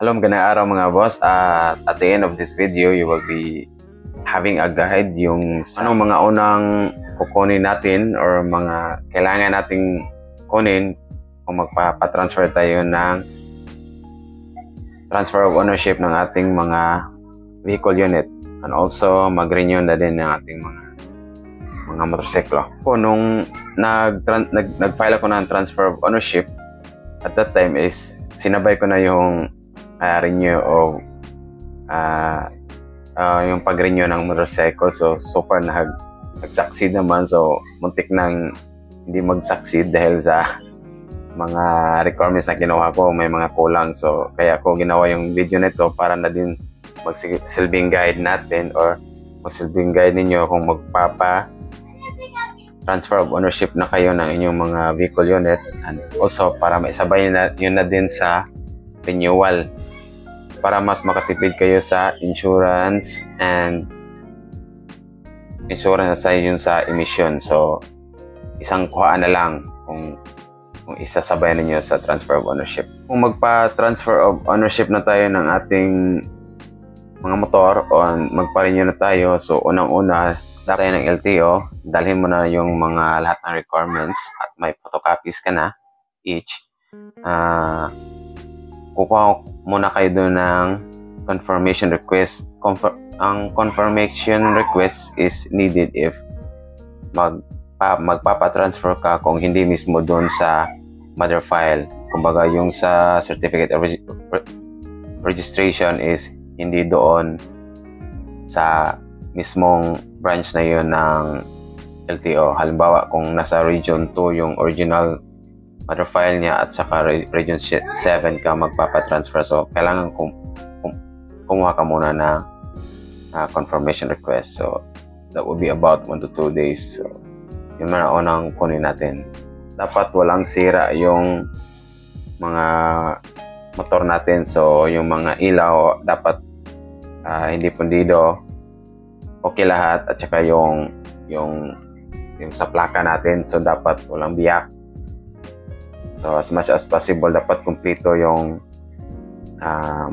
Hello, magandang araw mga boss. At the end of this video, you will be having a guide yung anong mga unang kukunin natin or mga kailangan nating kunin kung magpapatransfer tayo ng transfer of ownership ng ating mga vehicle unit, and also mag-renew na din ng ating mga motorsiklo. Nung nag-file ako ng transfer of ownership, at that time is sinabay ko na yung renew of yung pag-renew ng motorcycle. So far nag-succeed naman. So muntik nang hindi mag-succeed dahil sa mga requirements na ginawa ko, may mga kulang. So kaya ko ginawa yung video nito para na din magsilbing guide natin or magsilbing guide ninyo kung magpapa transfer of ownership na kayo ng inyong mga vehicle unit, and also para maisabay yun na din sa renewal para mas makatipid kayo sa insurance and aside yun sa emission. So isang kuhaan na lang kung isasabay ninyo sa transfer of ownership. Kung magpa-transfer of ownership na tayo ng ating mga motor o magpa-renew na tayo, so unang-una tayo ng LTO, dalhin mo na yung mga lahat ng requirements at may photocopies ka na each. Kukuha muna kayo doon ng confirmation request. Ang confirmation request is needed if magpapatransfer ka kung hindi mismo doon sa mother file. Kumbaga yung sa certificate of registration is hindi doon sa mismong branch na yun ng LTO. Halimbawa kung nasa region 2 yung original mother file niya at saka region 7 ka magpapatransfer, so kailangan kumuha ka muna na confirmation request. So that would be about 1 to 2 days. So yun na unang kunin natin. Dapat walang sira yung mga motor natin. So yung mga ilaw dapat hindi pundido, okay lahat, at saka yung sa plaka natin, so dapat walang biyak. So as much as possible dapat kumpleto yung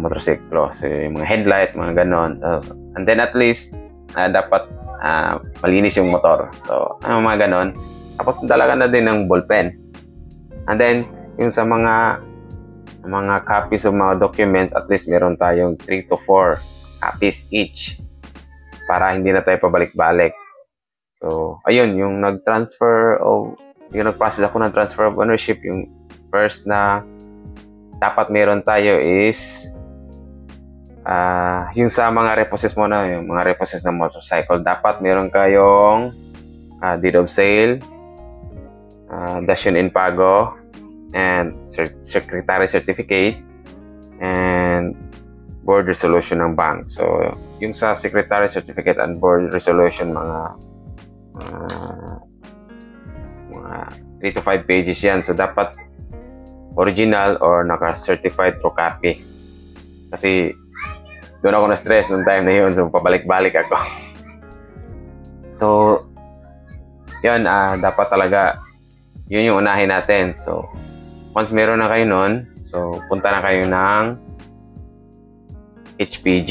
motorsiklo. So yung mga headlight, mga ganon. And then at least dapat malinis yung motor. So mga ganon. Tapos dalaga na din ng ballpen. And then yung sa mga copies of mga documents, at least meron tayong 3 to 4 copies each para hindi na tayo pabalik-balik. So ayun, yung nag-process ako ng transfer of ownership, yung first na dapat meron tayo is yung sa mga reposes mo na, yung mga reposes ng motorcycle, dapat meron kayong deed of sale, dasyon in pago, and secretary certificate, and board resolution ng bank. So yung sa secretary certificate and board resolution, mga 3 to 5 pages yan. So dapat original or naka-certified true copy. Kasi doon ako na-stress nung time na yun. So pabalik-balik ako. So yun, dapat talaga yun yung unahin natin. So once meron na kayo nun, so punta na kayo ng HPG.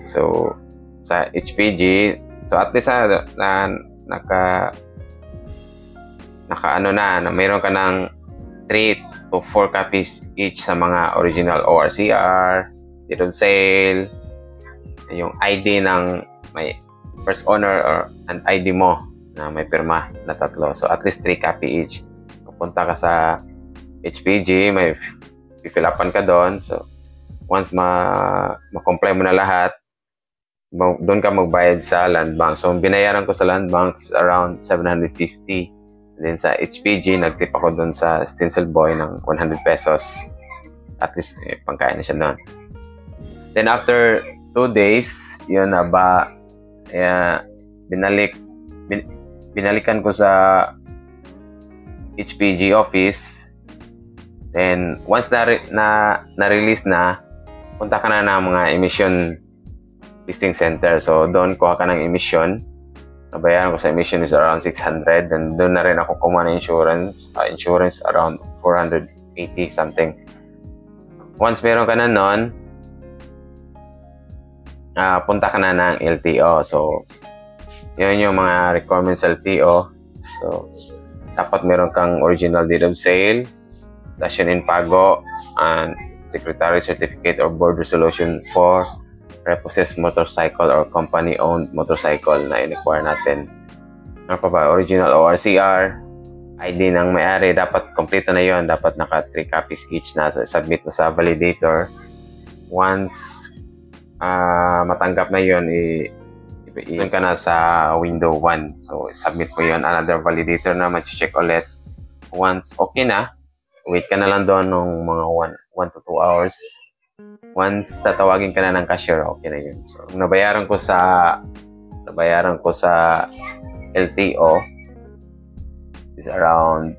So sa HPG, so at least mayroon ka ng 3 to 4 copies each sa mga original ORCR, deed of sale, yung ID ng may first owner or an ID mo na may pirma na 3. So at least 3 copy each. Pupunta ka sa HPG, may fill upan ka doon. So once ma-comply mo na lahat, doon ka magbayad sa land bank. So binayaran ko sa land bank around 750. Then sa HPG, nagtip ako doon sa stencil boy ng 100 pesos. At least pangkain na siya doon. Then after 2 days, yun na ba, binalikan ko sa HPG office. Then once na-release na, punta ka na ng mga emission listing center. So doon kuha ka ng emission. Nabayaran ko sa emission is around 600, and doon na rin ako kumuha ng insurance around 480 something. Once meron ka na nun, punta ka na ng LTO. So, yun yung mga requirements sa LTO. So, dapat meron kang original deed of sale, dasyon in pago, and secretary certificate or board resolution for repossessed motorcycle or company-owned motorcycle na in-acquire natin. Ano pa ba? Original ORCR, ID ng may-ari, dapat kompleto na yon, dapat naka 3 copies each na. So, submit mo sa validator. Once matanggap na yon, doon ka na sa window 1. So, submit mo yon, another validator na mag-check ulit. Once okay na, wait ka na lang doon ng mga 1 to 2 hours. Once tatawagin ka na ng cashier, okay na yun. So, nabayaran ko sa LTO is around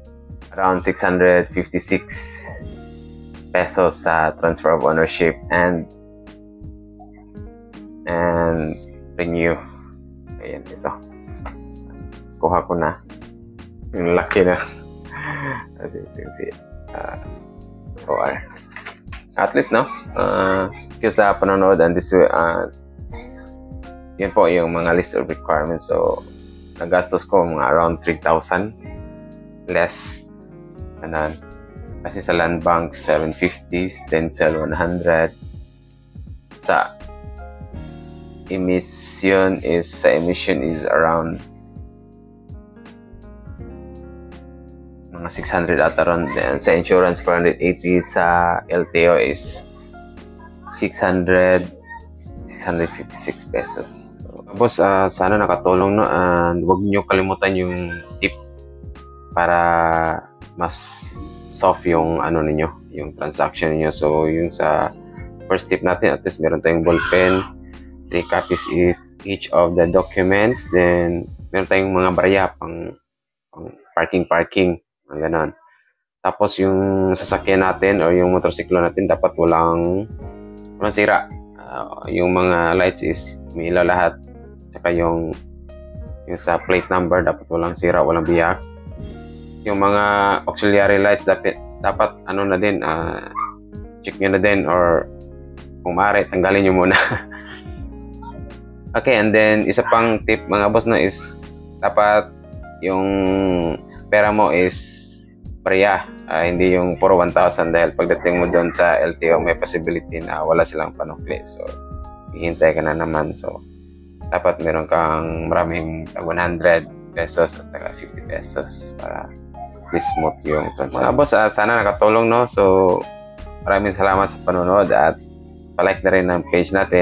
656 pesos sa transfer of ownership and renew. Ayan, ito. Kuha ko na. Yung laki na. As you can see. OR. At least, no? Yung sa panonood and this way, yun po yung mga list of requirements. So, nagastos ko mga around 3,000 less. Ganun. Kasi sa land bank, 750, stencil 100. Sa emission is around mga 600 at around. Then, sa insurance, 480. Sa LTO is 656 pesos. Tapos, sana nakatulong, no? And huwag nyo kalimutan yung tip para mas soft yung ano ninyo, yung transaction niyo. So, yung sa first tip natin, at least meron tayong ballpen, 3 copies is each of the documents, then meron tayong mga barya pang parking, ganon. Tapos yung sasakyan natin o yung motorsiklo natin dapat walang sira. Yung mga lights is may ilaw lahat. Saka yung sa plate number dapat walang sira, walang biyak. Yung mga auxiliary lights dapat ano na din, check nyo na din, or kung maaari tanggalin nyo muna. Okay, and then isa pang tip mga boss na is dapat yung pera mo is pareha, hindi yung puro 1,000, dahil pagdating mo doon sa LTO may possibility na wala silang panukli. So, hihintay ka na naman. So, dapat meron kang maraming 100 pesos at 50 pesos para smooth yung transaction. Mga boss, sana nakatulong, no? So, maraming salamat sa panonood at palike na rin ang page natin.